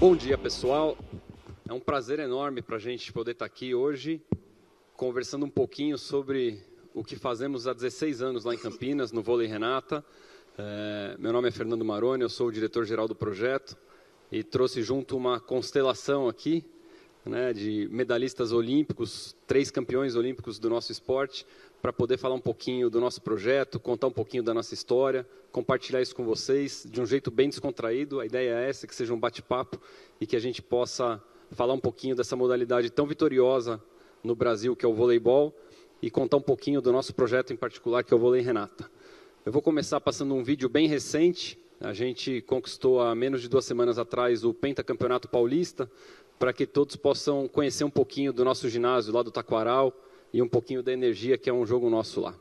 Bom dia, pessoal. É um prazer enorme para a gente poder estar aqui hoje, conversando um pouquinho sobre o que fazemos há 16 anos lá em Campinas, no Vôlei Renata. Meu nome é Fernando Maroni, eu sou o diretor-geral do projeto e trouxe junto uma constelação aqui, né, de medalhistas olímpicos, 3 campeões olímpicos do nosso esporte, para poder falar um pouquinho do nosso projeto, contar um pouquinho da nossa história, compartilhar isso com vocês de um jeito bem descontraído. A ideia é essa, que seja um bate-papo e que a gente possa falar um pouquinho dessa modalidade tão vitoriosa no Brasil, que é o voleibol, e contar um pouquinho do nosso projeto em particular, que é o Vôlei Renata. Eu vou começar passando um vídeo bem recente. A gente conquistou há menos de 2 semanas atrás o Pentacampeonato Paulista, para que todos possam conhecer um pouquinho do nosso ginásio lá do Taquaral e um pouquinho da Energia, que é um jogo nosso lá.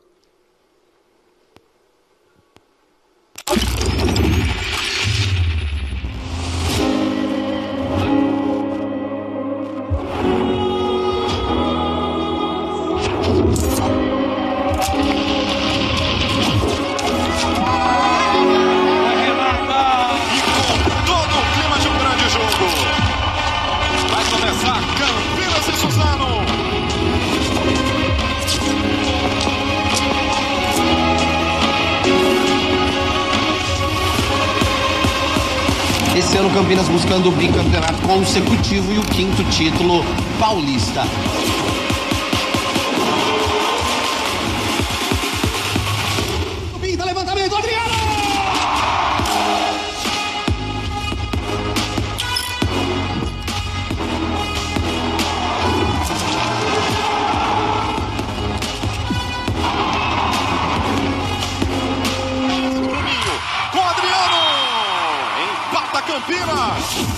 Esse ano Campinas buscando o bicampeonato consecutivo e o 5º título paulista. Pinta, levantamento, Adriano! Com Adriano! Empata Campinas!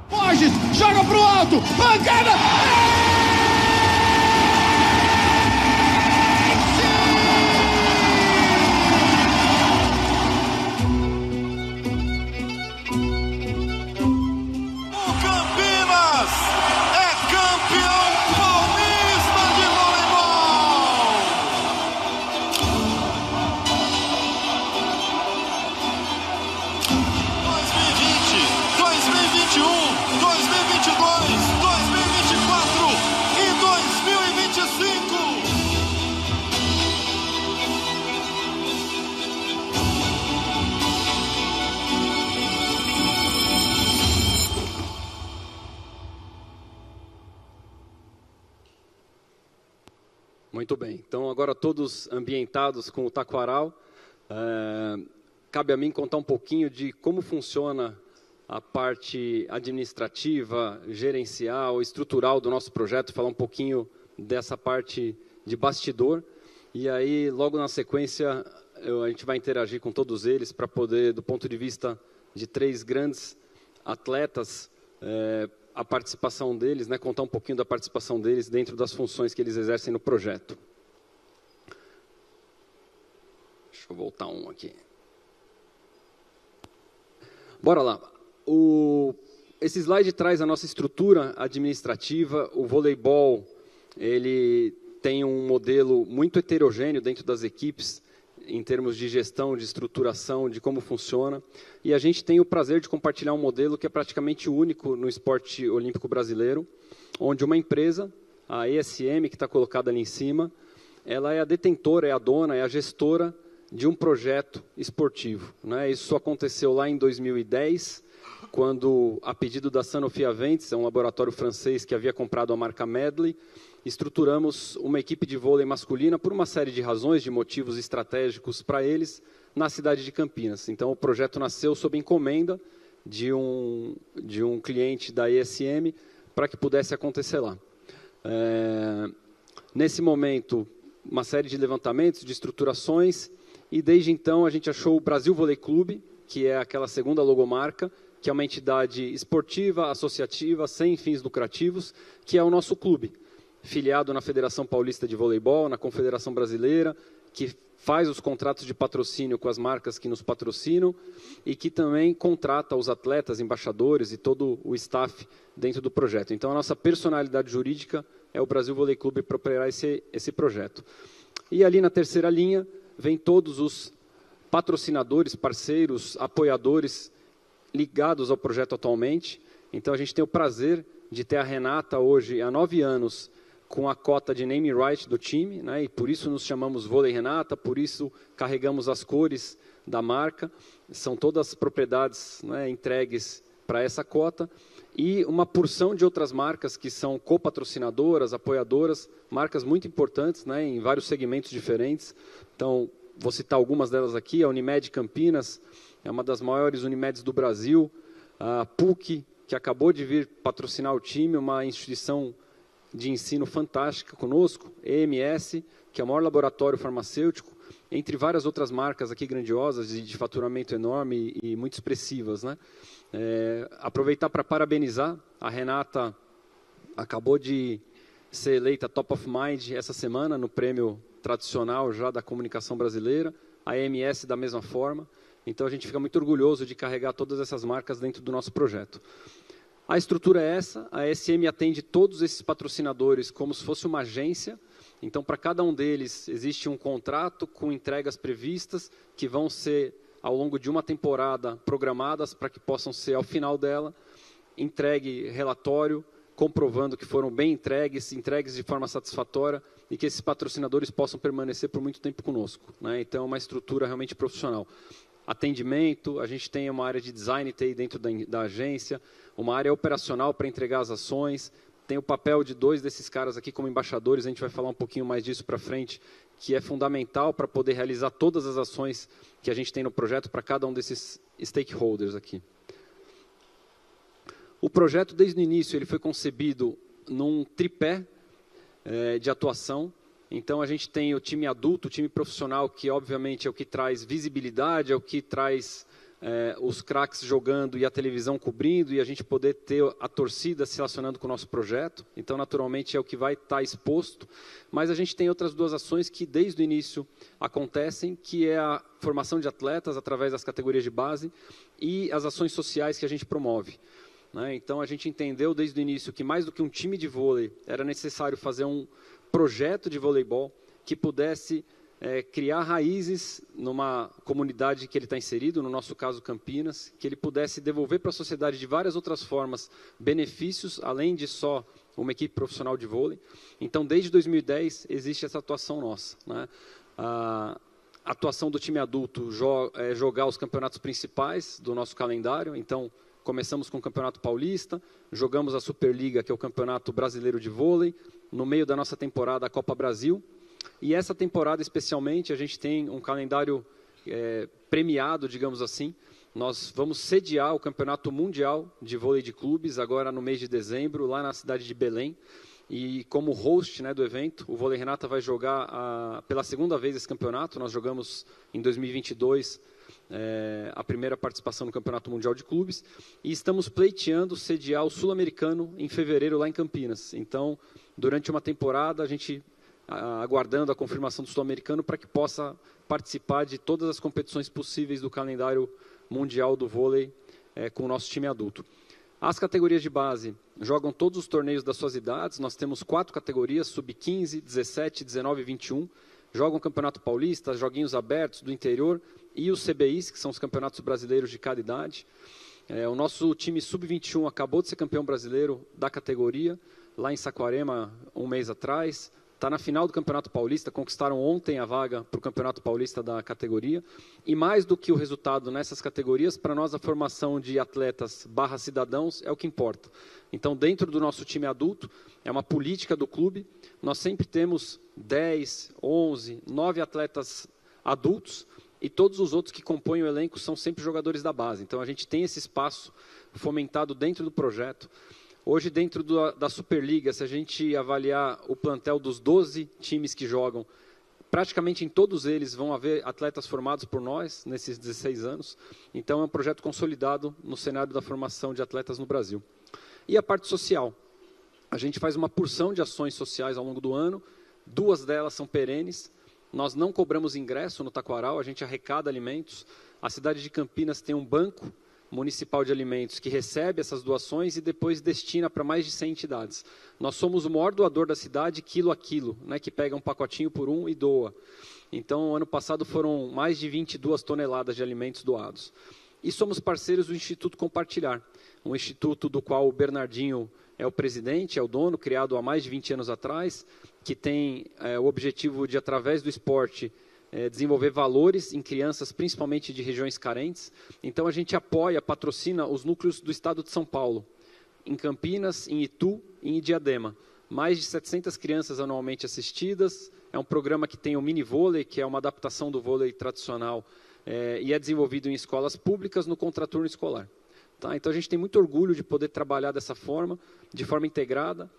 Borges, joga pro alto, pancada! Muito bem, então agora todos ambientados com o Taquaral, cabe a mim contar um pouquinho de como funciona a parte administrativa, gerencial, estrutural do nosso projeto, falar um pouquinho dessa parte de bastidor, e aí logo na sequência a gente vai interagir com todos eles para poder, do ponto de vista de 3 grandes atletas, a participação deles, né, contar um pouquinho da participação deles dentro das funções que eles exercem no projeto. Deixa eu voltar um aqui. Bora lá. Esse slide traz a nossa estrutura administrativa. O voleibol, ele tem um modelo muito heterogêneo dentro das equipes, em termos de gestão, de estruturação, de como funciona. E a gente tem o prazer de compartilhar um modelo que é praticamente único no esporte olímpico brasileiro, onde uma empresa, a ESM, que está colocada ali em cima, ela é a detentora, é a dona, é a gestora de um projeto esportivo, né? Isso aconteceu lá em 2010, quando, a pedido da Sanofi Aventis, é um laboratório francês que havia comprado a marca Medley, estruturamos uma equipe de vôlei masculina por uma série de razões, de motivos estratégicos para eles, na cidade de Campinas. Então, o projeto nasceu sob encomenda de um cliente da ESM para que pudesse acontecer lá. Nesse momento, uma série de levantamentos, de estruturações, e desde então a gente achou o Brasil Vôlei Clube, que é aquela segunda logomarca, que é uma entidade esportiva, associativa, sem fins lucrativos, que é o nosso clube. filiado na Federação Paulista de Voleibol, na Confederação Brasileira, que faz os contratos de patrocínio com as marcas que nos patrocinam e que também contrata os atletas, embaixadores e todo o staff dentro do projeto. Então, a nossa personalidade jurídica é o Brasil Vôlei Clube para operar esse projeto. E ali na terceira linha, vem todos os patrocinadores, parceiros, apoiadores ligados ao projeto atualmente. Então, a gente tem o prazer de ter a Renata hoje há 9 anos com a cota de name right do time, né? E por isso nos chamamos Vôlei Renata, por isso carregamos as cores da marca. São todas propriedades, né, entregues para essa cota. E uma porção de outras marcas que são copatrocinadoras, apoiadoras, marcas muito importantes, né, em vários segmentos diferentes. Então, vou citar algumas delas aqui. A Unimed Campinas é uma das maiores Unimeds do Brasil. A PUC, que acabou de vir patrocinar o time, uma instituição de ensino fantástica conosco. EMS, que é o maior laboratório farmacêutico, entre várias outras marcas aqui grandiosas, de faturamento enorme e muito expressivas, né? Aproveitar para parabenizar, a Renata acabou de ser eleita Top of Mind essa semana, no prêmio tradicional já da comunicação brasileira, a EMS da mesma forma. Então, a gente fica muito orgulhoso de carregar todas essas marcas dentro do nosso projeto. A estrutura é essa, a SM atende todos esses patrocinadores como se fosse uma agência. Então, para cada um deles, existe um contrato com entregas previstas, que vão ser, ao longo de uma temporada, programadas para que possam ser, ao final dela, entregue relatório, comprovando que foram bem entregues de forma satisfatória, e que esses patrocinadores possam permanecer por muito tempo conosco, né? Então, é uma estrutura realmente profissional. Atendimento, a gente tem uma área de design TI dentro da agência, uma área operacional para entregar as ações, tem o papel de 2 desses caras aqui como embaixadores, a gente vai falar um pouquinho mais disso para frente, que é fundamental para poder realizar todas as ações que a gente tem no projeto para cada um desses stakeholders aqui. O projeto, desde o início, ele foi concebido num tripé de atuação. Então, a gente tem o time adulto, o time profissional, que obviamente é o que traz visibilidade, é o que traz os craques jogando e a televisão cobrindo, e a gente poder ter a torcida se relacionando com o nosso projeto. Então, naturalmente, é o que vai estar exposto. Mas a gente tem outras 2 ações que, desde o início, acontecem, que é a formação de atletas através das categorias de base e as ações sociais que a gente promove, né? Então, a gente entendeu desde o início que, mais do que um time de vôlei, era necessário fazer um projeto de voleibol que pudesse criar raízes numa comunidade que ele está inserido, no nosso caso Campinas, que ele pudesse devolver para a sociedade de várias outras formas benefícios, além de só uma equipe profissional de vôlei. Então, desde 2010, existe essa atuação nossa, né? A atuação do time adulto é jogar os campeonatos principais do nosso calendário. Então, começamos com o Campeonato Paulista, jogamos a Superliga, que é o Campeonato Brasileiro de Vôlei, no meio da nossa temporada, a Copa Brasil. E essa temporada, especialmente, a gente tem um calendário premiado, digamos assim. Nós vamos sediar o Campeonato Mundial de Vôlei de Clubes, agora no mês de dezembro, lá na cidade de Belém. E como host, né, do evento, o Vôlei Renata vai jogar pela segunda vez esse campeonato. Nós jogamos em 2022 a primeira participação no Campeonato Mundial de Clubes. E estamos pleiteando sediar o Sul-Americano em fevereiro, lá em Campinas. Então, durante uma temporada, a gente aguardando a confirmação do Sul-Americano para que possa participar de todas as competições possíveis do calendário mundial do vôlei com o nosso time adulto. As categorias de base jogam todos os torneios das suas idades. Nós temos 4 categorias, sub-15, 17, 19 e 21. Jogam o Campeonato Paulista, joguinhos abertos do interior e os CBIs, que são os campeonatos brasileiros de cada idade. O nosso time sub-21 acabou de ser campeão brasileiro da categoria, lá em Saquarema, um mês atrás. Está na final do Campeonato Paulista, conquistaram ontem a vaga para o Campeonato Paulista da categoria. E mais do que o resultado nessas categorias, para nós a formação de atletas / cidadãos é o que importa. Então, dentro do nosso time adulto, é uma política do clube, nós sempre temos 10, 11, 9 atletas adultos, e todos os outros que compõem o elenco são sempre jogadores da base. Então, a gente tem esse espaço fomentado dentro do projeto. Hoje, dentro da Superliga, se a gente avaliar o plantel dos 12 times que jogam, praticamente em todos eles vão haver atletas formados por nós, nesses 16 anos. Então, é um projeto consolidado no cenário da formação de atletas no Brasil. E a parte social. A gente faz uma porção de ações sociais ao longo do ano, 2 delas são perenes. Nós não cobramos ingresso no Taquaral, a gente arrecada alimentos. A cidade de Campinas tem um banco municipal de alimentos que recebe essas doações e depois destina para mais de 100 entidades. Nós somos o maior doador da cidade, quilo a quilo, né, que pega um pacotinho por um e doa. Então, ano passado foram mais de 22 toneladas de alimentos doados. E somos parceiros do Instituto Compartilhar, um instituto do qual o Bernardinho é o presidente, é o dono, criado há mais de 20 anos atrás, que tem o objetivo de, através do esporte, desenvolver valores em crianças, principalmente de regiões carentes. Então, a gente apoia, patrocina os núcleos do estado de São Paulo, em Campinas, em Itu e em Diadema. Mais de 700 crianças anualmente assistidas. É um programa que tem o mini vôlei, que é uma adaptação do vôlei tradicional, e é desenvolvido em escolas públicas no contraturno escolar. Tá? Então, a gente tem muito orgulho de poder trabalhar dessa forma, de forma integrada.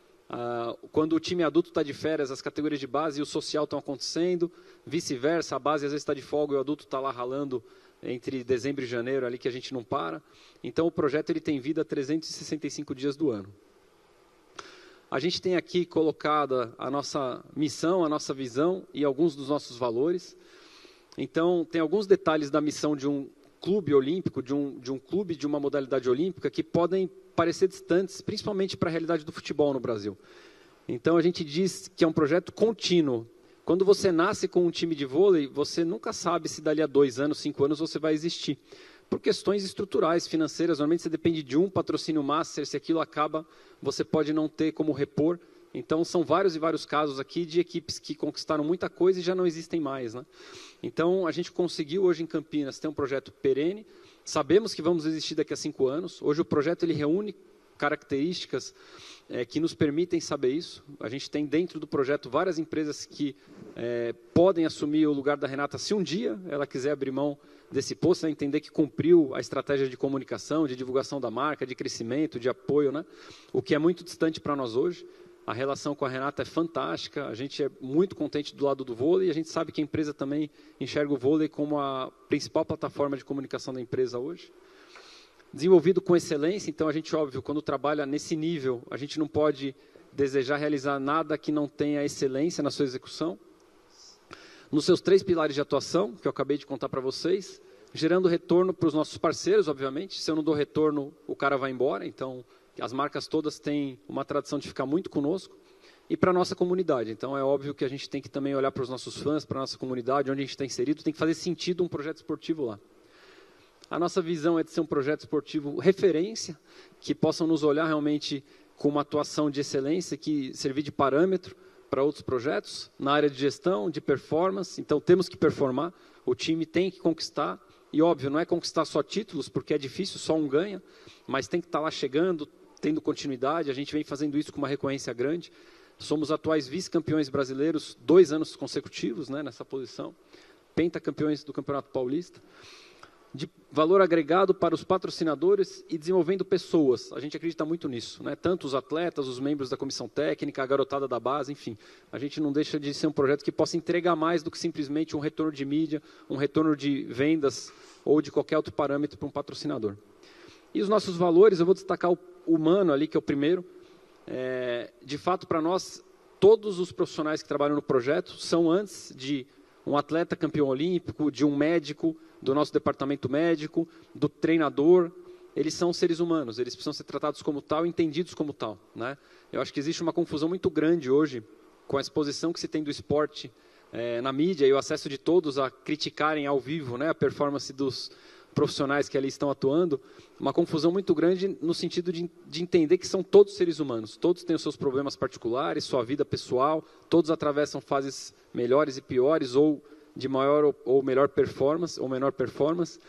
Quando o time adulto está de férias, as categorias de base e o social estão acontecendo, vice-versa, a base às vezes está de folga e o adulto está lá ralando entre dezembro e janeiro, ali que a gente não para. Então, o projeto ele tem vida 365 dias do ano. A gente tem aqui colocada a nossa missão, a nossa visão e alguns dos nossos valores. Então, tem alguns detalhes da missão de um clube olímpico, de um clube de uma modalidade olímpica que podem parecer distantes, principalmente para a realidade do futebol no Brasil. Então, a gente diz que é um projeto contínuo. Quando você nasce com um time de vôlei, você nunca sabe se dali a 2 anos, 5 anos você vai existir. Por questões estruturais, financeiras, normalmente você depende de um patrocínio master, se aquilo acaba, você pode não ter como repor. Então, são vários e vários casos aqui de equipes que conquistaram muita coisa e já não existem mais, né? Então, a gente conseguiu hoje em Campinas ter um projeto perene. Sabemos que vamos existir daqui a 5 anos. Hoje o projeto ele reúne características que nos permitem saber isso. A gente tem dentro do projeto várias empresas que podem assumir o lugar da Renata se um dia ela quiser abrir mão desse posto, né, entender que cumpriu a estratégia de comunicação, de divulgação da marca, de crescimento, de apoio, né, o que é muito distante para nós hoje. A relação com a Renata é fantástica, a gente é muito contente do lado do vôlei e a gente sabe que a empresa também enxerga o vôlei como a principal plataforma de comunicação da empresa hoje. Desenvolvido com excelência, então a gente, óbvio, quando trabalha nesse nível, a gente não pode desejar realizar nada que não tenha excelência na sua execução. Nos seus 3 pilares de atuação, que eu acabei de contar para vocês, gerando retorno para os nossos parceiros, obviamente. Se eu não dou retorno, o cara vai embora, então as marcas todas têm uma tradição de ficar muito conosco. E para a nossa comunidade. Então, é óbvio que a gente tem que também olhar para os nossos fãs, para a nossa comunidade, onde a gente está inserido, tem que fazer sentido um projeto esportivo lá. A nossa visão é de ser um projeto esportivo referência, que possam nos olhar realmente com uma atuação de excelência, que servir de parâmetro para outros projetos, na área de gestão, de performance. Então, temos que performar, o time tem que conquistar, e óbvio, não é conquistar só títulos, porque é difícil, só um ganha, mas tem que estar lá chegando, tendo continuidade. A gente vem fazendo isso com uma recorrência grande. Somos atuais vice-campeões brasileiros 2 anos consecutivos, né, nessa posição, pentacampeões do Campeonato Paulista, de valor agregado para os patrocinadores e desenvolvendo pessoas. A gente acredita muito nisso, né? Tanto os atletas, os membros da comissão técnica, a garotada da base, enfim. A gente não deixa de ser um projeto que possa entregar mais do que simplesmente um retorno de mídia, um retorno de vendas ou de qualquer outro parâmetro para um patrocinador. E os nossos valores, eu vou destacar o humano ali, que é o primeiro. De fato, para nós, todos os profissionais que trabalham no projeto são antes de um atleta campeão olímpico, de um médico, do nosso departamento médico, do treinador. Eles são seres humanos, eles precisam ser tratados como tal, entendidos como tal, né? Eu acho que existe uma confusão muito grande hoje com a exposição que se tem do esporte na mídia e o acesso de todos a criticarem ao vivo, né, a performance dos profissionais que ali estão atuando, uma confusão muito grande no sentido de entender que são todos seres humanos, todos têm os seus problemas particulares, sua vida pessoal, todos atravessam fases melhores e piores, ou de maior ou melhor performance, ou menor performance,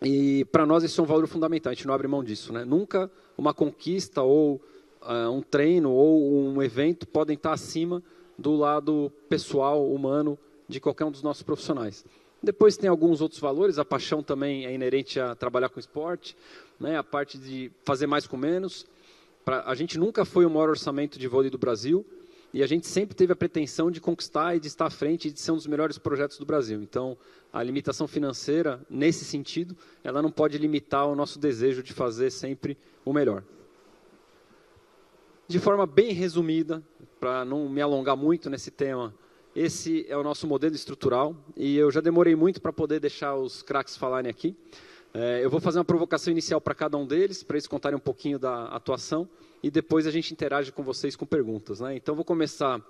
e para nós isso é um valor fundamental, a gente não abre mão disso, né? Nunca uma conquista, ou um treino, ou um evento podem estar acima do lado pessoal, humano, de qualquer um dos nossos profissionais. Depois tem alguns outros valores, a paixão também é inerente a trabalhar com esporte, né? A parte de fazer mais com menos. A gente nunca foi o maior orçamento de vôlei do Brasil, e a gente sempre teve a pretensão de conquistar e de estar à frente e de ser um dos melhores projetos do Brasil. Então, a limitação financeira, nesse sentido, ela não pode limitar o nosso desejo de fazer sempre o melhor. De forma bem resumida, para não me alongar muito nesse tema, esse é o nosso modelo estrutural e eu já demorei muito para poder deixar os craques falarem aqui. Eu vou fazer uma provocação inicial para cada um deles, para eles contarem um pouquinho da atuação e depois a gente interage com vocês com perguntas, né? Então, vou começar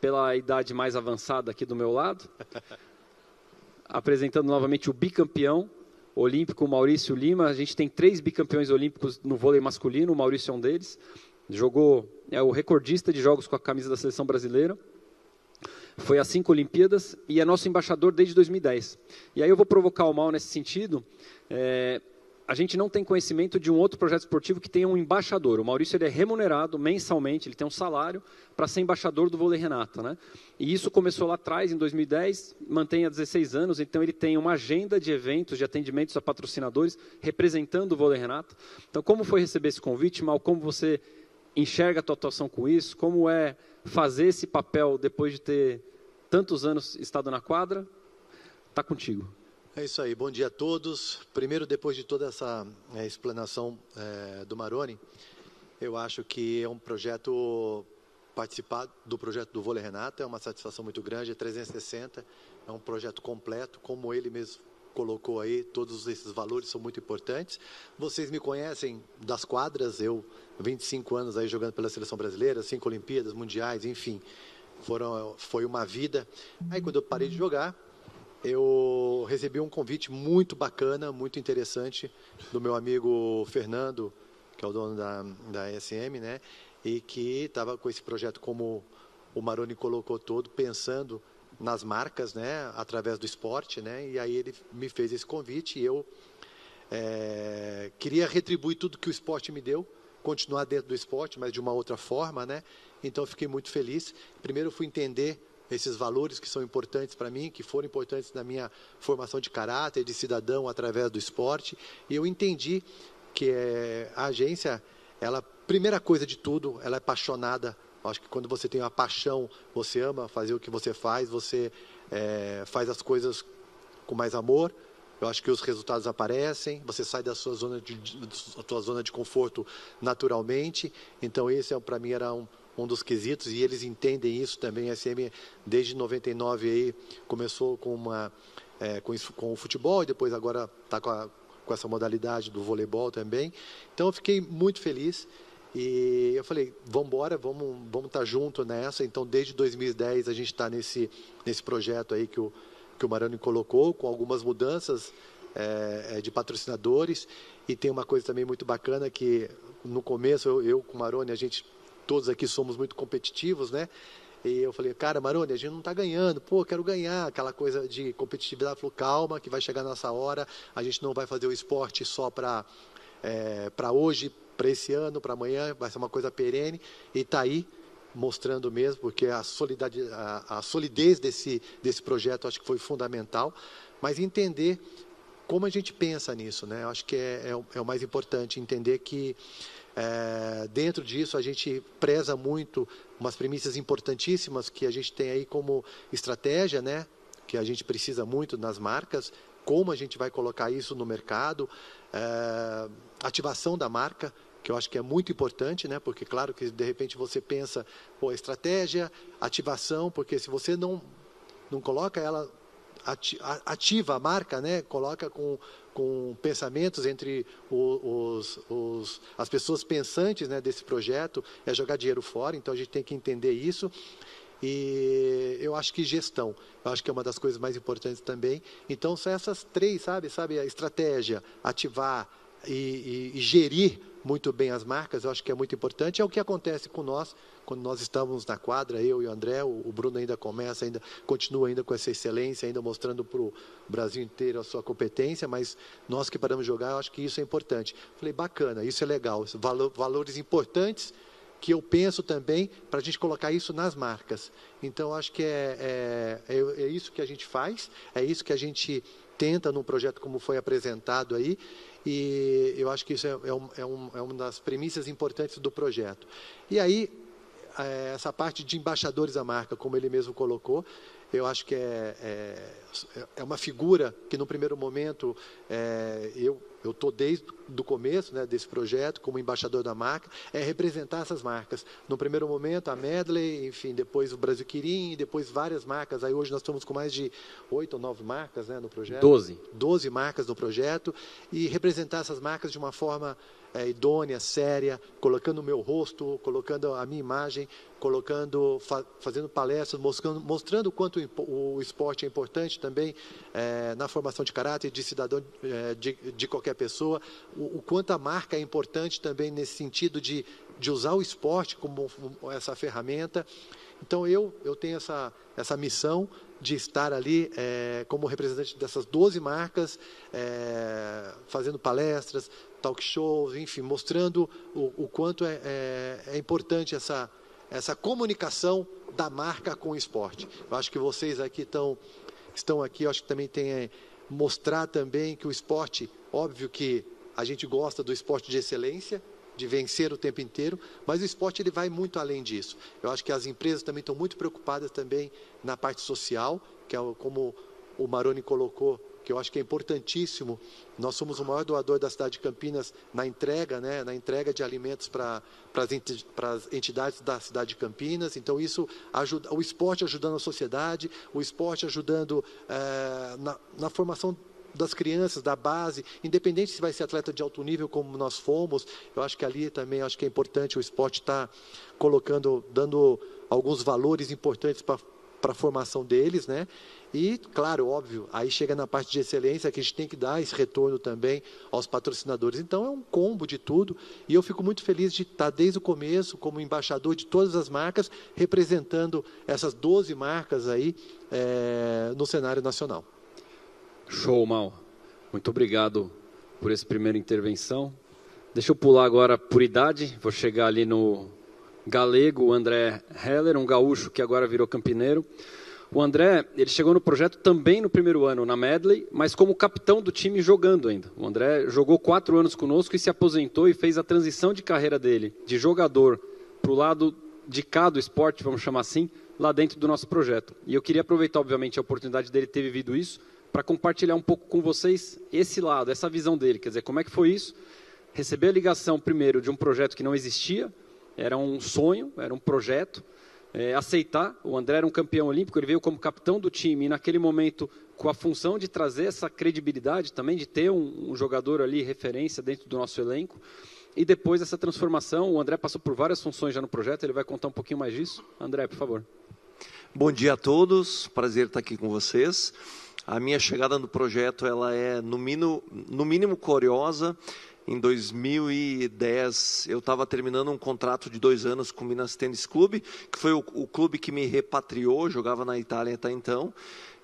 pela idade mais avançada aqui do meu lado, apresentando novamente o bicampeão olímpico Maurício Lima. A gente tem 3 bicampeões olímpicos no vôlei masculino, o Maurício é um deles. É o recordista de jogos com a camisa da seleção brasileira. Foi às 5 Olimpíadas e é nosso embaixador desde 2010. E aí eu vou provocar o mal nesse sentido. A gente não tem conhecimento de um outro projeto esportivo que tenha um embaixador. O Maurício ele é remunerado mensalmente, ele tem um salário para ser embaixador do vôlei Renata, né? E isso começou lá atrás, em 2010, mantém há 16 anos, então ele tem uma agenda de eventos, de atendimentos a patrocinadores, representando o vôlei Renata. Então, como foi receber esse convite, Mal? Como você enxerga a tua atuação com isso? Como é fazer esse papel depois de ter tantos anos estado na quadra? Está contigo. É isso aí, bom dia a todos. Primeiro, depois de toda essa explanação do Maroni, eu acho que é um projeto, participar do projeto do Vôlei Renata é uma satisfação muito grande, é 360, é um projeto completo, como ele mesmo colocou aí, todos esses valores são muito importantes. Vocês me conhecem das quadras, eu 25 anos aí jogando pela seleção brasileira, 5 Olimpíadas, mundiais, enfim, foi uma vida. Aí quando eu parei de jogar, eu recebi um convite muito bacana, muito interessante, do meu amigo Fernando, que é o dono da ESM, né? E que estava com esse projeto, como o Maroni colocou todo, pensando nas marcas, né? Através do esporte, né? E aí ele me fez esse convite e eu queria retribuir tudo que o esporte me deu, continuar dentro do esporte, mas de uma outra forma, né? Então, eu fiquei muito feliz. Primeiro, eu fui entender esses valores que são importantes para mim, que foram importantes na minha formação de caráter, de cidadão, através do esporte. E eu entendi que a agência, ela, primeira coisa de tudo, ela é apaixonada. Eu acho que quando você tem uma paixão, você ama fazer o que você faz, você faz as coisas com mais amor. Eu acho que os resultados aparecem, você sai da sua zona de conforto naturalmente. Então, esse, para mim, era um dos quesitos, e eles entendem isso também. A SM, desde 99, aí, começou com o futebol, e depois agora está com essa modalidade do voleibol também. Então, eu fiquei muito feliz, e eu falei, vamos embora, vamos estar junto nessa. Então, desde 2010, a gente está nesse projeto aí que o Maroni colocou, com algumas mudanças de patrocinadores, e tem uma coisa também muito bacana, que no começo, eu com o Maroni, todos aqui somos muito competitivos, né? E eu falei, cara, Maroni, a gente não está ganhando, quero ganhar, aquela coisa de competitividade. Falou, calma, que vai chegar nessa hora, a gente não vai fazer o esporte só para hoje, para esse ano, para amanhã, vai ser uma coisa perene, e está aí, mostrando mesmo, porque a solidez desse projeto acho que foi fundamental, mas entender como a gente pensa nisso, né? Eu acho que é o mais importante, entender que dentro disso a gente preza muito umas premissas importantíssimas que a gente tem aí como estratégia, né? Que a gente precisa muito nas marcas, como a gente vai colocar isso no mercado, ativação da marca, que eu acho que é muito importante, né? Porque, claro, que de repente você pensa, estratégia, ativação, porque se você não coloca ela, ativa a marca, né? Coloca com pensamentos entre as pessoas pensantes, né, desse projeto, é jogar dinheiro fora. Então, a gente tem que entender isso. E eu acho que gestão, eu acho que é uma das coisas mais importantes também. Então, são essas 3, sabe? A estratégia, ativar e gerir muito bem as marcas, eu acho que é muito importante. É o que acontece com nós, quando nós estamos na quadra, eu e o André. O Bruno ainda continua ainda com essa excelência, ainda mostrando para o Brasil inteiro a sua competência, mas nós que paramos de jogar, eu acho que isso é importante. Falei, bacana, isso é legal, valores importantes que eu penso também para a gente colocar isso nas marcas. Então, acho que é isso que a gente faz, é isso que a gente tenta num projeto como foi apresentado aí, e eu acho que isso é uma das premissas importantes do projeto. E aí, essa parte de embaixadores da marca, como ele mesmo colocou, eu acho que é uma figura que, no primeiro momento, eu estou desde o começo, né, desse projeto, como embaixador da marca, é representar essas marcas. No primeiro momento, a Medley, enfim, depois o Brasil Quirim, depois várias marcas. Aí hoje nós estamos com mais de 8 ou 9 marcas, né, no projeto. 12 marcas no projeto. E representar essas marcas de uma forma idônea, séria, colocando o meu rosto, colocando a minha imagem, fazendo palestras, mostrando o quanto o esporte é importante também na formação de caráter de cidadão de qualquer pessoa, o quanto a marca é importante também nesse sentido de usar o esporte como essa ferramenta. Então eu tenho essa missão de estar ali como representante dessas 12 marcas, fazendo palestras, talk shows, enfim, mostrando o quanto é importante essa comunicação da marca com o esporte. Eu acho que vocês aqui estão aqui, eu acho que também tem mostrar também que o esporte, óbvio que a gente gosta do esporte de excelência, de vencer o tempo inteiro, mas o esporte ele vai muito além disso. Eu acho que as empresas também estão muito preocupadas também na parte social, que é como o Maroni colocou, que eu acho que é importantíssimo. Nós somos o maior doador da cidade de Campinas na entrega, né, na entrega de alimentos para as entidades da cidade de Campinas. Então isso ajuda, o esporte ajudando a sociedade, o esporte ajudando na formação das crianças, da base, independente se vai ser atleta de alto nível como nós fomos. Eu acho que ali também acho que é importante o esporte estar dando alguns valores importantes para a formação deles, né? E, claro, óbvio, aí chega na parte de excelência que a gente tem que dar esse retorno também aos patrocinadores. Então, é um combo de tudo e eu fico muito feliz de estar desde o começo como embaixador de todas as marcas, representando essas 12 marcas aí no cenário nacional. Show, Mal. Muito obrigado por essa primeira intervenção. Deixa eu pular agora por idade, vou chegar ali no galego, o André Heller, um gaúcho que agora virou campineiro. O André, ele chegou no projeto também no primeiro ano, na Medley, mas como capitão do time jogando ainda. O André jogou 4 anos conosco e se aposentou e fez a transição de carreira dele, de jogador, para o lado de cá do esporte, vamos chamar assim, lá dentro do nosso projeto. E eu queria aproveitar, obviamente, a oportunidade dele ter vivido isso, para compartilhar um pouco com vocês esse lado, essa visão dele. Quer dizer, como é que foi isso? Receber a ligação, primeiro, de um projeto que não existia, era um sonho, era um projeto, aceitar. O André era um campeão olímpico, ele veio como capitão do time, e naquele momento, com a função de trazer essa credibilidade também, de ter um jogador ali, referência dentro do nosso elenco, e depois essa transformação. O André passou por várias funções já no projeto, ele vai contar um pouquinho mais disso. André, por favor. Bom dia a todos, prazer estar aqui com vocês. A minha chegada no projeto ela é, no mínimo curiosa. Em 2010, eu estava terminando um contrato de 2 anos com o Minas Tênis Clube, que foi o clube que me repatriou, jogava na Itália até então.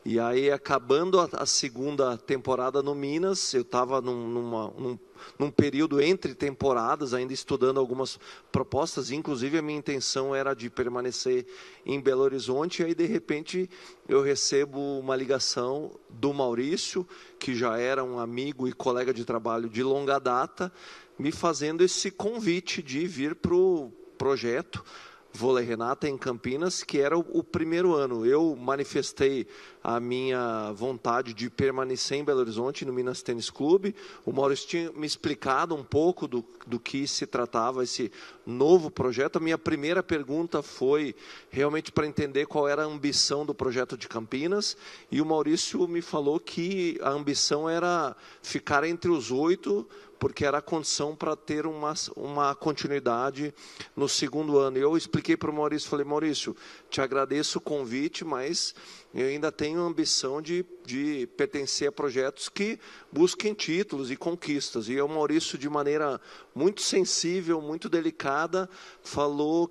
E aí, acabando a segunda temporada no Minas, eu estava num período entre temporadas, ainda estudando algumas propostas, inclusive a minha intenção era de permanecer em Belo Horizonte, e aí de repente eu recebo uma ligação do Maurício, que já era um amigo e colega de trabalho de longa data, me fazendo esse convite de vir para o projeto Vôlei Renata em Campinas, que era o primeiro ano. Eu manifestei a minha vontade de permanecer em Belo Horizonte, no Minas Tênis Clube. O Maurício tinha me explicado um pouco do que se tratava esse novo projeto. A minha primeira pergunta foi realmente para entender qual era a ambição do projeto de Campinas, e o Maurício me falou que a ambição era ficar entre os 8, porque era a condição para ter uma continuidade no segundo ano. E eu expliquei para o Maurício, falei, Maurício, te agradeço o convite, mas eu ainda tenho a ambição de pertencer a projetos que busquem títulos e conquistas. E o Maurício, de maneira muito sensível, muito delicada, falou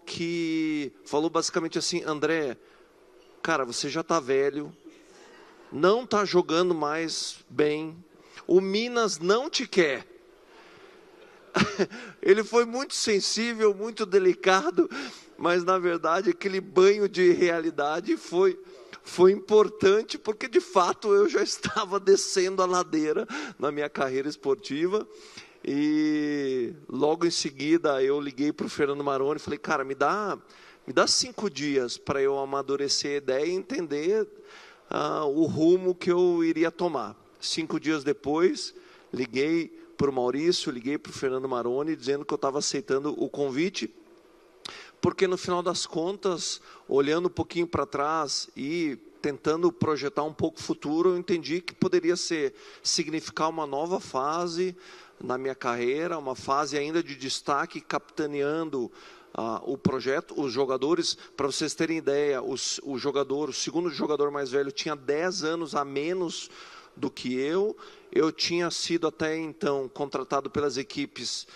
basicamente assim, André, cara, você já está velho, não está jogando mais bem, o Minas não te quer. Ele foi muito sensível, muito delicado, mas na verdade aquele banho de realidade foi importante, porque de fato eu já estava descendo a ladeira na minha carreira esportiva. E logo em seguida eu liguei para o Fernando Maroni e falei, cara, me dá 5 dias para eu amadurecer a ideia e entender o rumo que eu iria tomar. 5 dias depois, liguei para o Maurício, liguei para o Fernando Maroni, dizendo que eu estava aceitando o convite, porque no final das contas, olhando um pouquinho para trás e tentando projetar um pouco o futuro, eu entendi que poderia significar uma nova fase na minha carreira, uma fase ainda de destaque, capitaneando o projeto. Os jogadores, para vocês terem ideia, o segundo jogador mais velho tinha 10 anos a menos do que eu tinha sido até então contratado pelas equipes,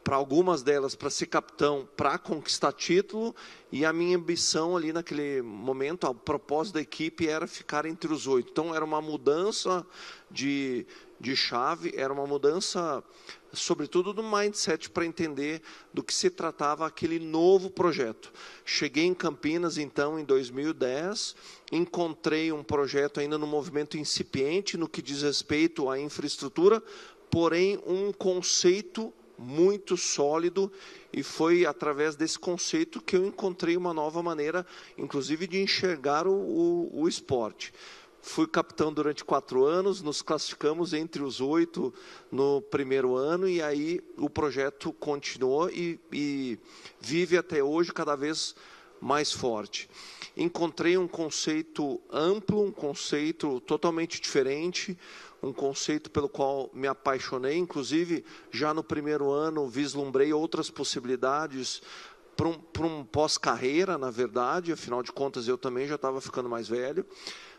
para algumas delas, para ser capitão, para conquistar título, e a minha ambição ali naquele momento, a propósito da equipe era ficar entre os 8. Então era uma mudança de chave, era uma mudança, sobretudo do mindset, para entender do que se tratava aquele novo projeto. Cheguei em Campinas, então, em 2010, encontrei um projeto ainda no movimento incipiente, no que diz respeito à infraestrutura, porém um conceito muito sólido, e foi através desse conceito que eu encontrei uma nova maneira, inclusive, de enxergar o esporte. Fui capitão durante 4 anos, nos classificamos entre os 8 no primeiro ano, e aí o projeto continuou e vive até hoje cada vez mais forte. Encontrei um conceito amplo, um conceito totalmente diferente, um conceito pelo qual me apaixonei, inclusive já no primeiro ano vislumbrei outras possibilidades para um pós-carreira, na verdade, afinal de contas eu também já estava ficando mais velho.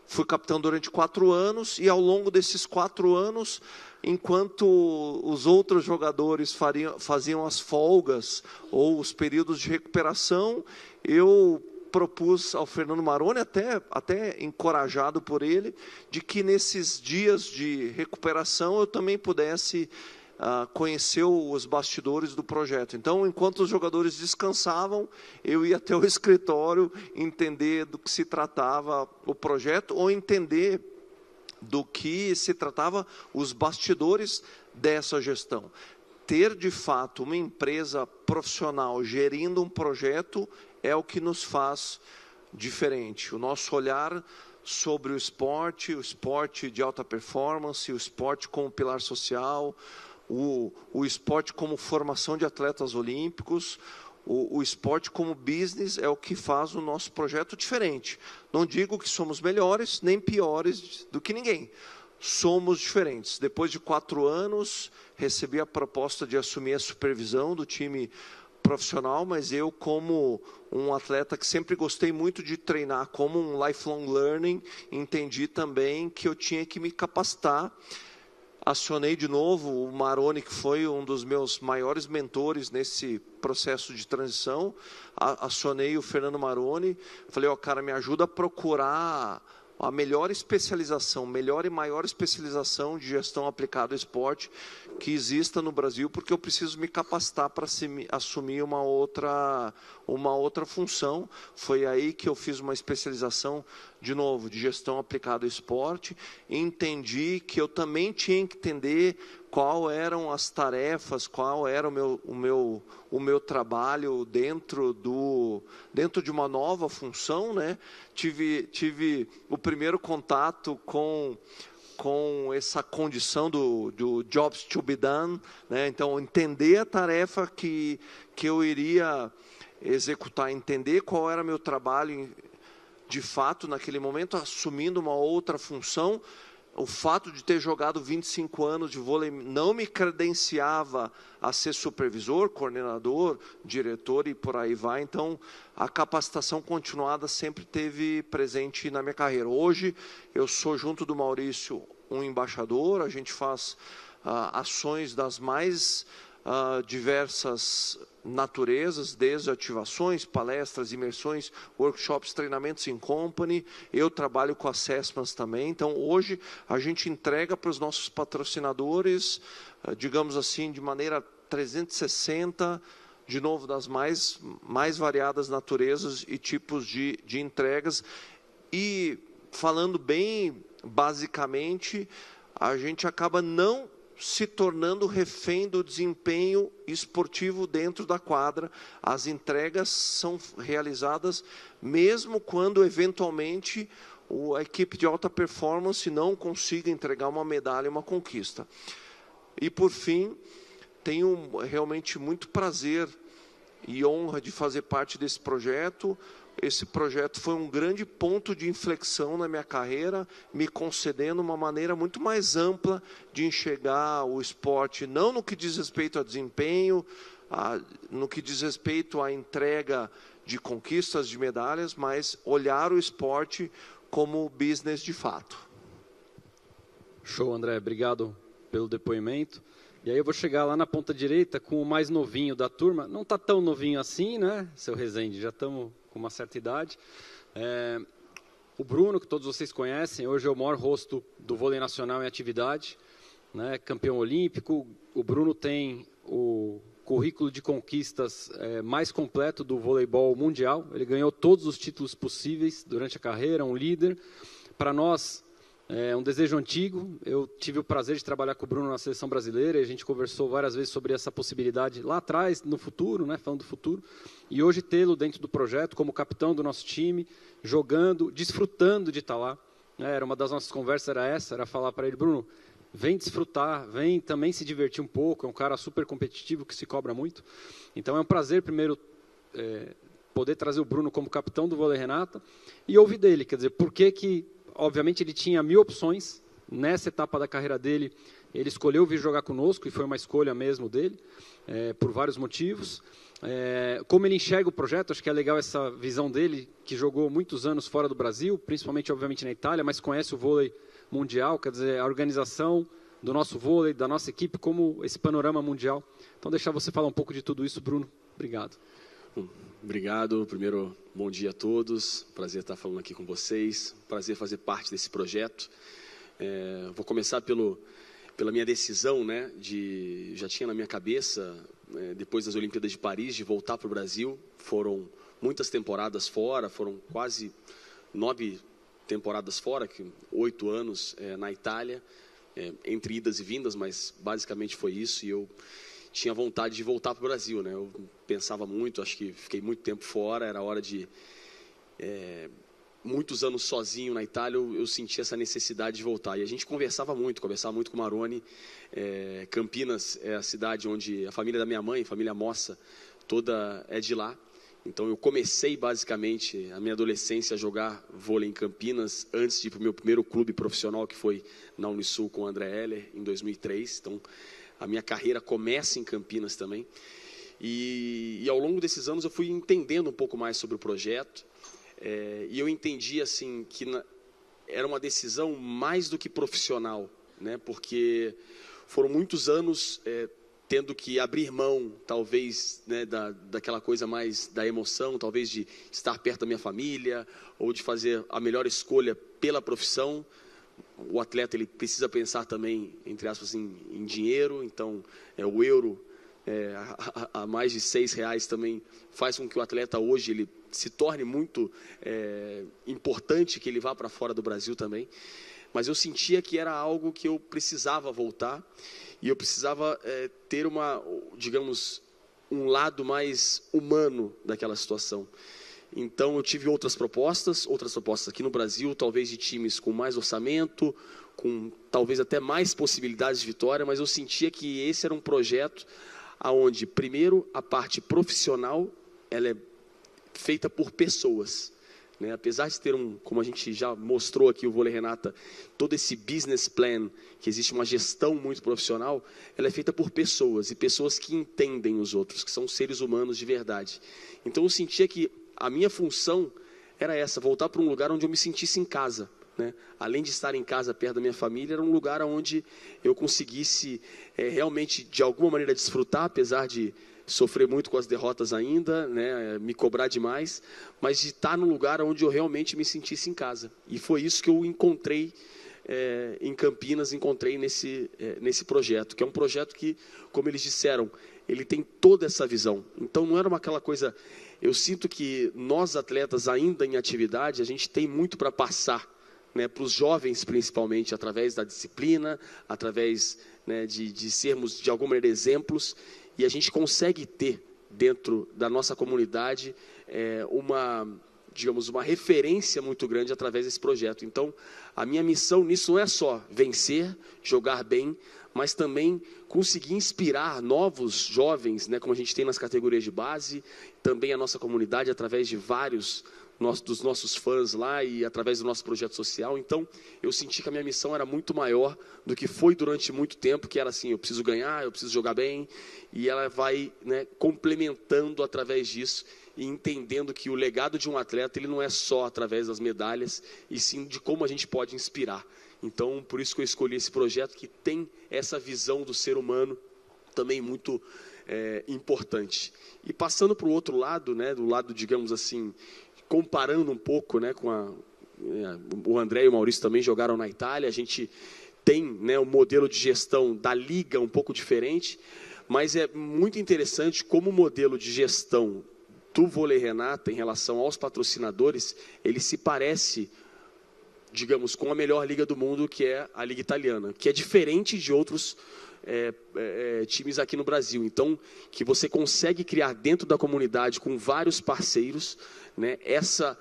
Fui capitão durante 4 anos, e ao longo desses 4 anos, enquanto os outros jogadores faziam as folgas ou os períodos de recuperação, eu propus ao Fernando Maroni, até encorajado por ele, de que nesses dias de recuperação eu também pudesse conhecer os bastidores do projeto. Então, enquanto os jogadores descansavam, eu ia até o escritório entender do que se tratava o projeto, ou entender do que se tratava os bastidores dessa gestão. Ter, de fato, uma empresa profissional gerindo um projeto é o que nos faz diferente. O nosso olhar sobre o esporte de alta performance, o esporte como pilar social, o esporte como formação de atletas olímpicos, o esporte como business é o que faz o nosso projeto diferente. Não digo que somos melhores nem piores do que ninguém. Somos diferentes. Depois de 4 anos, recebi a proposta de assumir a supervisão do time profissional, mas eu, como um atleta que sempre gostei muito de treinar, como um lifelong learning, entendi também que eu tinha que me capacitar. Acionei de novo o Maroni, que foi um dos meus maiores mentores nesse processo de transição. Acionei o Fernando Maroni, falei, cara, me ajuda a procurar a melhor especialização, melhor e maior especialização de gestão aplicada ao esporte que exista no Brasil, porque eu preciso me capacitar para assumir uma outra função. Foi aí que eu fiz uma especialização, de novo, de gestão aplicada ao esporte. Entendi que eu também tinha que entender qual eram as tarefas, qual era o meu trabalho dentro de uma nova função, né? Tive o primeiro contato com essa condição do jobs to be done, né? Então, entender a tarefa que eu iria executar, entender qual era meu trabalho de fato naquele momento, assumindo uma outra função. O fato de ter jogado 25 anos de vôlei não me credenciava a ser supervisor, coordenador, diretor e por aí vai. Então, a capacitação continuada sempre esteve presente na minha carreira. Hoje, eu sou, junto do Maurício, um embaixador. A gente faz ações das mais diversas naturezas, desde ativações, palestras, imersões, workshops, treinamentos em company. Eu trabalho com assessments também. Então, hoje, a gente entrega para os nossos patrocinadores, digamos assim, de maneira 360, de novo, das mais variadas naturezas e tipos de entregas. E, falando bem basicamente, a gente acaba não se tornando refém do desempenho esportivo dentro da quadra. As entregas são realizadas mesmo quando, eventualmente, a equipe de alta performance não consiga entregar uma medalha, uma conquista. E, por fim, tenho realmente muito prazer e honra de fazer parte desse projeto. Esse projeto foi um grande ponto de inflexão na minha carreira, me concedendo uma maneira muito mais ampla de enxergar o esporte, não no que diz respeito a desempenho, no que diz respeito à entrega de conquistas, de medalhas, mas olhar o esporte como business de fato. Show, André. Obrigado pelo depoimento. E aí eu vou chegar lá na ponta direita com o mais novinho da turma. Não está tão novinho assim, né, seu Rezende? Já estamos com uma certa idade. O Bruno, que todos vocês conhecem, hoje é o maior rosto do vôlei nacional em atividade, né, campeão olímpico. O Bruno tem o currículo de conquistas mais completo do voleibol mundial. Ele ganhou todos os títulos possíveis durante a carreira, um líder. Para nós, é um desejo antigo. Eu tive o prazer de trabalhar com o Bruno na seleção brasileira e a gente conversou várias vezes sobre essa possibilidade lá atrás, no futuro, né, falando do futuro. E hoje tê-lo dentro do projeto como capitão do nosso time, jogando, desfrutando de estar lá. Era uma das nossas conversas, era falar para ele: Bruno, vem desfrutar, vem também se divertir um pouco. É um cara super competitivo que se cobra muito. Então é um prazer, primeiro, poder trazer o Bruno como capitão do Vôlei Renata e ouvir dele, quer dizer, por que obviamente ele tinha 1000 opções nessa etapa da carreira dele. Ele escolheu vir jogar conosco e foi uma escolha mesmo dele, por vários motivos. Como ele enxerga o projeto, acho que é legal essa visão dele, que jogou muitos anos fora do Brasil, principalmente, obviamente, na Itália, mas conhece o vôlei mundial, quer dizer, a organização do nosso vôlei, da nossa equipe, como esse panorama mundial. Então, deixar você falar um pouco de tudo isso, Bruno. Obrigado. Obrigado. Primeiro, bom dia a todos. Prazer estar falando aqui com vocês. Prazer fazer parte desse projeto. Vou começar pela minha decisão, né? Já tinha na minha cabeça, depois das Olimpíadas de Paris, de voltar para o Brasil. Foram muitas temporadas fora, foram quase 9 temporadas fora, 8 anos na Itália, entre idas e vindas, mas basicamente foi isso. E eu tinha vontade de voltar para o Brasil, né? Eu pensava muito, acho que fiquei muito tempo fora, era hora de... muitos anos sozinho na Itália, eu senti essa necessidade de voltar. E a gente conversava muito com o Maroni. Campinas é a cidade onde a família da minha mãe, família Mossa, toda é de lá. Então eu comecei basicamente a minha adolescência a jogar vôlei em Campinas, antes de ir para o meu primeiro clube profissional, que foi na Unisul com o André Heller, em 2003. Então a minha carreira começa em Campinas também. E ao longo desses anos eu fui entendendo um pouco mais sobre o projeto. E eu entendi assim que era uma decisão mais do que profissional, né? Porque foram muitos anos tendo que abrir mão, talvez, né, daquela coisa mais da emoção, talvez de estar perto da minha família, ou de fazer a melhor escolha pela profissão. O atleta ele precisa pensar também, entre aspas, em dinheiro. Então o euro a mais de R$6 também faz com que o atleta hoje ele se torne muito importante, que ele vá para fora do Brasil também. Mas eu sentia que era algo que eu precisava voltar, e eu precisava ter digamos, um lado mais humano daquela situação. Então eu tive outras propostas aqui no Brasil, talvez de times com mais orçamento, com talvez até mais possibilidades de vitória, mas eu sentia que esse era um projeto onde, primeiro, a parte profissional ela é feita por pessoas, né? Apesar de ter como a gente já mostrou aqui, o Vôlei Renata, todo esse business plan, que existe uma gestão muito profissional, ela é feita por pessoas, e pessoas que entendem os outros, que são seres humanos de verdade. Então eu sentia que a minha função era essa, voltar para um lugar onde eu me sentisse em casa, né? Além de estar em casa perto da minha família, era um lugar onde eu conseguisse realmente, de alguma maneira, desfrutar, apesar de sofrer muito com as derrotas ainda, né, me cobrar demais, mas de estar num lugar onde eu realmente me sentisse em casa. E foi isso que eu encontrei em Campinas, encontrei nesse projeto, que é um projeto que, como eles disseram, ele tem toda essa visão. Então não era aquela coisa... Eu sinto que nós, atletas, ainda em atividade, a gente tem muito para passar, né, para os jovens principalmente, através da disciplina, através, né, de sermos, de alguma maneira, exemplos. E a gente consegue ter, dentro da nossa comunidade, digamos, uma referência muito grande através desse projeto. Então, a minha missão nisso não é só vencer, jogar bem, mas também conseguir inspirar novos jovens, né, como a gente tem nas categorias de base, também a nossa comunidade através de vários dos nossos fãs lá e através do nosso projeto social. Então, eu senti que a minha missão era muito maior do que foi durante muito tempo, que era assim, eu preciso ganhar, eu preciso jogar bem, e ela vai, né, complementando através disso e entendendo que o legado de um atleta, ele não é só através das medalhas, e sim de como a gente pode inspirar. Então, por isso que eu escolhi esse projeto, que tem essa visão do ser humano também muito importante. E passando para o outro lado, né, do lado, digamos assim, comparando um pouco, né, com o André e o Maurício também jogaram na Itália, a gente tem, né, um modelo de gestão da liga um pouco diferente, mas é muito interessante como o modelo de gestão do Vôlei Renata em relação aos patrocinadores, ele se parece, digamos, com a melhor liga do mundo, que é a liga italiana, que é diferente de outros times aqui no Brasil. Então, que você consegue criar dentro da comunidade com vários parceiros, né, essa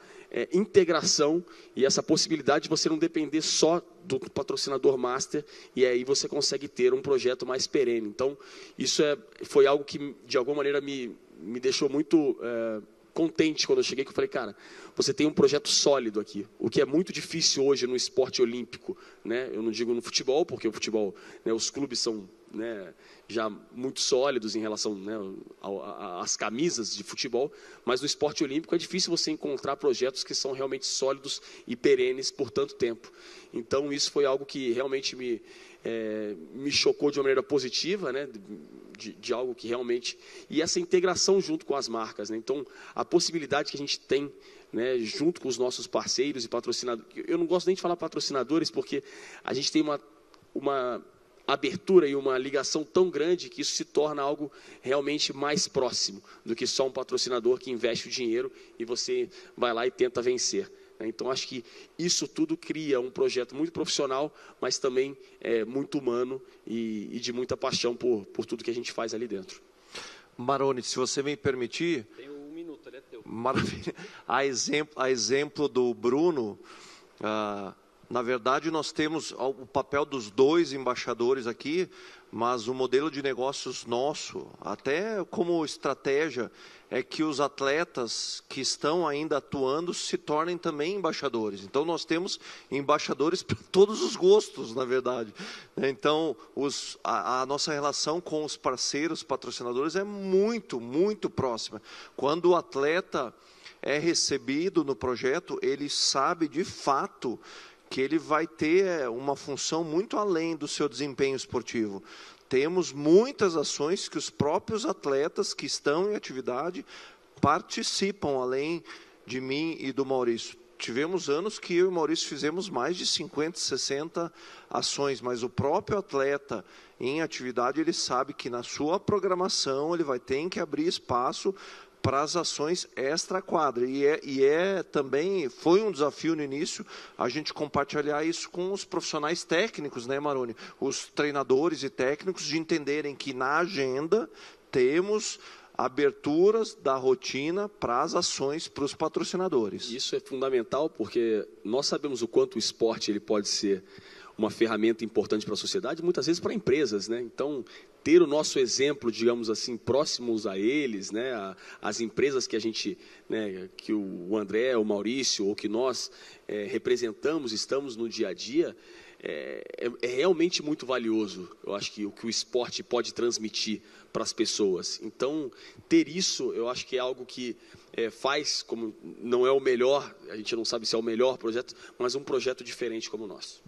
integração e essa possibilidade de você não depender só do patrocinador master, e aí você consegue ter um projeto mais perene. Então, isso foi algo que, de alguma maneira, me deixou muito contente quando eu cheguei, que eu falei, cara, você tem um projeto sólido aqui, o que é muito difícil hoje no esporte olímpico, né? Eu não digo no futebol, porque o futebol, né, os clubes são, né, já muito sólidos em relação, né, às camisas de futebol, mas no esporte olímpico é difícil você encontrar projetos que são realmente sólidos e perenes por tanto tempo. Então isso foi algo que realmente me chocou de uma maneira positiva, né, de algo que realmente... E essa integração junto com as marcas, né? Então, a possibilidade que a gente tem, né, junto com os nossos parceiros e patrocinadores... Eu não gosto nem de falar patrocinadores, porque a gente tem uma abertura e uma ligação tão grande que isso se torna algo realmente mais próximo do que só um patrocinador que investe o dinheiro e você vai lá e tenta vencer. Então, acho que isso tudo cria um projeto muito profissional, mas também muito humano e de muita paixão por tudo que a gente faz ali dentro. Maroni, se você me permitir... Tem 1 minuto, ele é teu. Maravilha. A exemplo do Bruno, na verdade, nós temos o papel dos 2 embaixadores aqui, mas o modelo de negócios nosso, até como estratégia, é que os atletas que estão ainda atuando se tornem também embaixadores. Então, nós temos embaixadores para todos os gostos, na verdade. Então, a nossa relação com os parceiros, patrocinadores, é muito, muito próxima. Quando o atleta é recebido no projeto, ele sabe de fato que ele vai ter uma função muito além do seu desempenho esportivo. Temos muitas ações que os próprios atletas que estão em atividade participam, além de mim e do Maurício. Tivemos anos que eu e o Maurício fizemos mais de 50, 60 ações, mas o próprio atleta em atividade, ele sabe que na sua programação ele vai ter que abrir espaço para as ações extra-quadra. Também foi um desafio no início a gente compartilhar isso com os profissionais técnicos, né, Maroni? Os treinadores e técnicos, de entenderem que na agenda temos aberturas da rotina para as ações para os patrocinadores. Isso é fundamental, porque nós sabemos o quanto o esporte ele pode ser uma ferramenta importante para a sociedade, muitas vezes para empresas, né? Então, ter o nosso exemplo, digamos assim, próximos a eles, né? As empresas que a gente, né, que o André, o Maurício, ou que nós representamos, estamos no dia a dia, é realmente muito valioso. Eu acho que o que o esporte pode transmitir para as pessoas. Então, ter isso, eu acho que é algo que faz, como não é o melhor, a gente não sabe se é o melhor projeto, mas um projeto diferente como o nosso.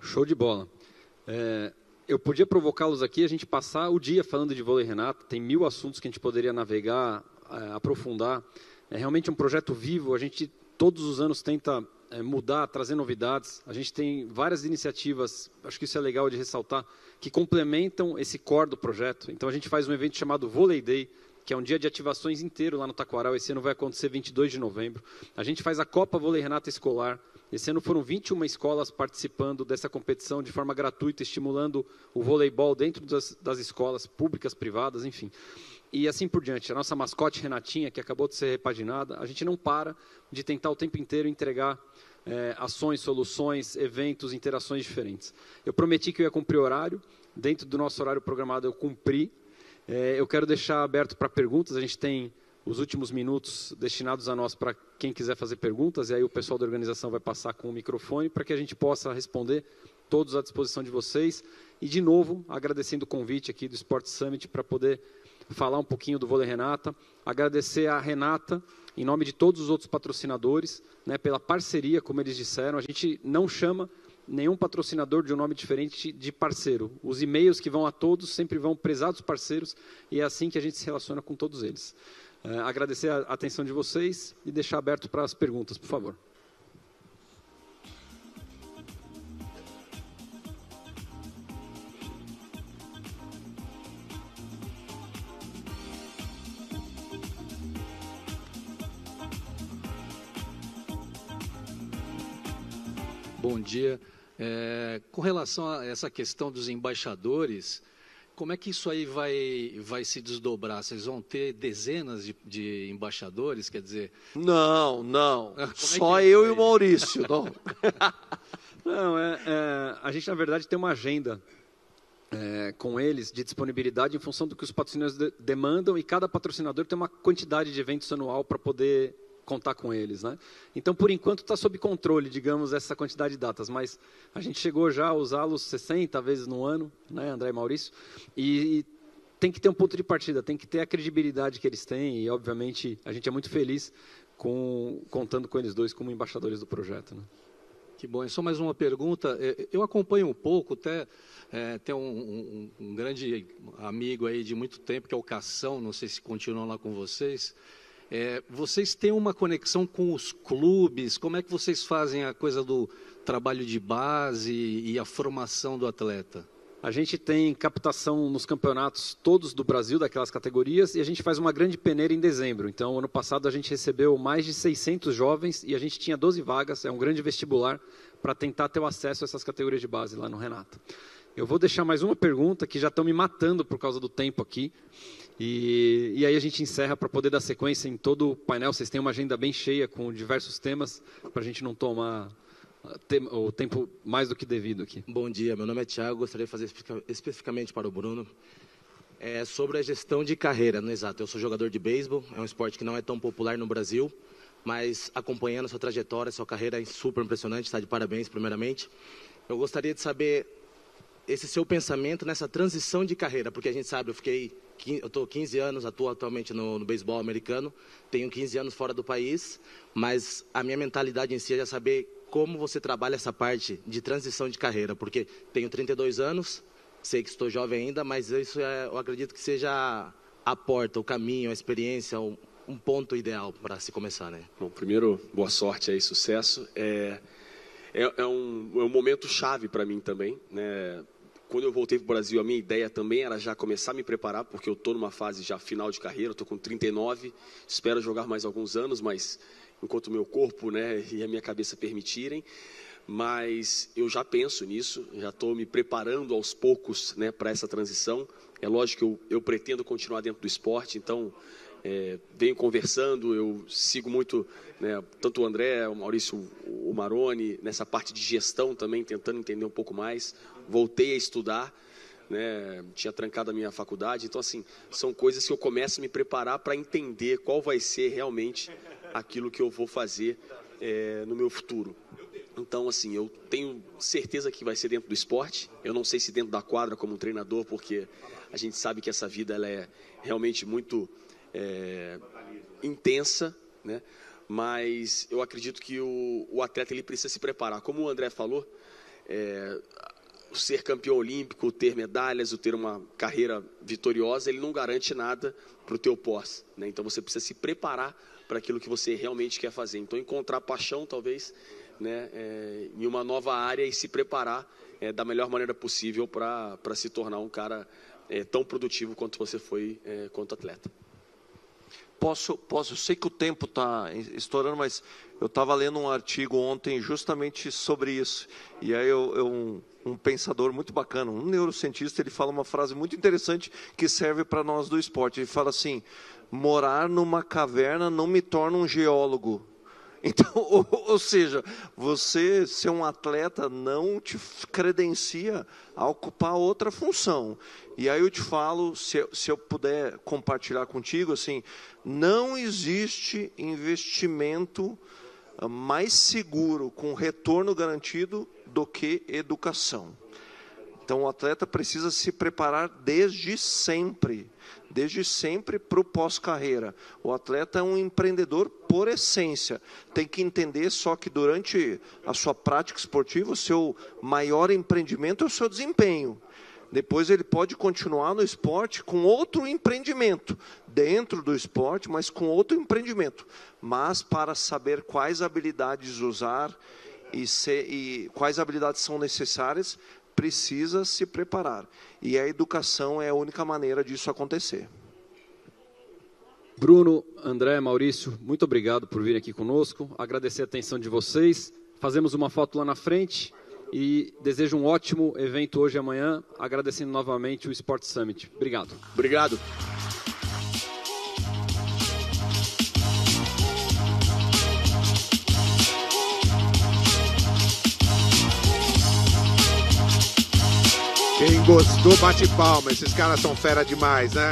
Show de bola. Eu podia provocá-los aqui, a gente passar o dia falando de Vôlei Renata, tem 1000 assuntos que a gente poderia navegar, aprofundar. É realmente um projeto vivo, a gente todos os anos tenta mudar, trazer novidades. A gente tem várias iniciativas, acho que isso é legal de ressaltar, que complementam esse core do projeto. Então a gente faz um evento chamado Vôlei Day, que é um dia de ativações inteiro lá no Taquaral. Esse ano vai acontecer 22 de novembro. A gente faz a Copa Vôlei Renata Escolar. Esse ano foram 21 escolas participando dessa competição de forma gratuita, estimulando o voleibol dentro das escolas públicas, privadas, enfim. E assim por diante. A nossa mascote Renatinha, que acabou de ser repaginada, a gente não para de tentar o tempo inteiro entregar ações, soluções, eventos, interações diferentes. Eu prometi que eu ia cumprir o horário. Dentro do nosso horário programado, eu cumpri. Eu quero deixar aberto para perguntas. A gente tem os últimos minutos destinados a nós para quem quiser fazer perguntas, e aí o pessoal da organização vai passar com o microfone para que a gente possa responder, todos à disposição de vocês. E, de novo, agradecendo o convite aqui do Sport Summit para poder falar um pouquinho do Vôlei Renata. Agradecer a Renata, em nome de todos os outros patrocinadores, né, pela parceria, como eles disseram. A gente não chama nenhum patrocinador de um nome diferente de parceiro. Os e-mails que vão a todos sempre vão prezados parceiros, e é assim que a gente se relaciona com todos eles. Agradecer a atenção de vocês e deixar aberto para as perguntas, por favor. Bom dia. Com relação a essa questão dos embaixadores, como é que isso aí vai se desdobrar? Vocês vão ter dezenas de embaixadores, quer dizer... Não. Só eu e o Maurício. Não, não a gente, na verdade, tem uma agenda com eles de disponibilidade em função do que os patrocinadores demandam, e cada patrocinador tem uma quantidade de eventos anual para poder contar com eles, né? Então, por enquanto, está sob controle, digamos, essa quantidade de datas, mas a gente chegou já a usá-los 60 vezes no ano, né, André e Maurício, e tem que ter um ponto de partida, tem que ter a credibilidade que eles têm, e, obviamente, a gente é muito feliz contando com eles dois como embaixadores do projeto, né? Que bom. E só mais uma pergunta. Eu acompanho um pouco, até tem um grande amigo aí de muito tempo, que é o Cação, não sei se continuam lá com vocês. Vocês têm uma conexão com os clubes? Como é que vocês fazem a coisa do trabalho de base e a formação do atleta? A gente tem captação nos campeonatos todos do Brasil, daquelas categorias, e a gente faz uma grande peneira em dezembro. Então, ano passado, a gente recebeu mais de 600 jovens e a gente tinha 12 vagas, é um grande vestibular, para tentar ter o acesso a essas categorias de base lá no Renata. Eu vou deixar mais uma pergunta, que já estão me matando por causa do tempo aqui. E aí a gente encerra para poder dar sequência em todo o painel. Vocês têm uma agenda bem cheia com diversos temas, para a gente não tomar o tempo mais do que devido aqui. Bom dia, meu nome é Thiago, gostaria de fazer especificamente para o Bruno. Sobre a gestão de carreira, no exato. Eu sou jogador de beisebol, é um esporte que não é tão popular no Brasil, mas acompanhando a sua trajetória, sua carreira é super impressionante, está de parabéns primeiramente. Eu gostaria de saber esse seu pensamento nessa transição de carreira, porque a gente sabe, eu estou 15 anos, atuo atualmente no beisebol americano, tenho 15 anos fora do país, mas a minha mentalidade em si é saber como você trabalha essa parte de transição de carreira, porque tenho 32 anos, sei que estou jovem ainda, mas isso eu acredito que seja a porta, o caminho, a experiência, um ponto ideal para se começar, né? Bom, primeiro, boa sorte aí, sucesso. É um momento chave para mim também, né? Quando eu voltei para o Brasil, a minha ideia também era já começar a me preparar, porque eu estou numa fase já final de carreira, estou com 39, espero jogar mais alguns anos, mas enquanto o meu corpo, né, e a minha cabeça permitirem. Mas eu já penso nisso, já estou me preparando aos poucos, né, para essa transição. É lógico que eu pretendo continuar dentro do esporte, então venho conversando, eu sigo muito, né, tanto o André, o Maurício, o Maroni, nessa parte de gestão também, tentando entender um pouco mais. Voltei a estudar, né, tinha trancado a minha faculdade, então assim, são coisas que eu começo a me preparar para entender qual vai ser realmente aquilo que eu vou fazer no meu futuro. Então, assim, eu tenho certeza que vai ser dentro do esporte. Eu não sei se dentro da quadra como um treinador, porque a gente sabe que essa vida ela é realmente muito intensa, né? Mas eu acredito que o atleta ele precisa se preparar. Como o André falou, ser campeão olímpico, ter medalhas, ter uma carreira vitoriosa, ele não garante nada para o teu pós, né? Então você precisa se preparar para aquilo que você realmente quer fazer. Então encontrar paixão, talvez, né, em uma nova área e se preparar da melhor maneira possível para se tornar um cara tão produtivo quanto você foi quanto atleta. Eu sei que o tempo está estourando, mas Eu estava lendo um artigo ontem justamente sobre isso. E aí um pensador muito bacana, um neurocientista, ele fala uma frase muito interessante que serve para nós do esporte. Ele fala assim: morar numa caverna não me torna um geólogo. Então, ou seja, você ser um atleta não te credencia a ocupar outra função. E aí eu te falo, se eu puder compartilhar contigo, assim, não existe investimento mais seguro, com retorno garantido, do que educação. Então o atleta precisa se preparar desde sempre para o pós-carreira. O atleta é um empreendedor por essência. Tem que entender só que durante a sua prática esportiva, o seu maior empreendimento é o seu desempenho. Depois ele pode continuar no esporte com outro empreendimento, dentro do esporte, mas com outro empreendimento. Mas para saber quais habilidades usar e quais habilidades são necessárias, precisa se preparar. E a educação é a única maneira disso acontecer. Bruno, André, Maurício, muito obrigado por vir aqui conosco. Agradecer a atenção de vocês. Fazemos uma foto lá na frente e desejo um ótimo evento hoje e amanhã, agradecendo novamente o Sport Summit. Obrigado. Obrigado. Quem gostou, bate palma. Esses caras são fera demais, né?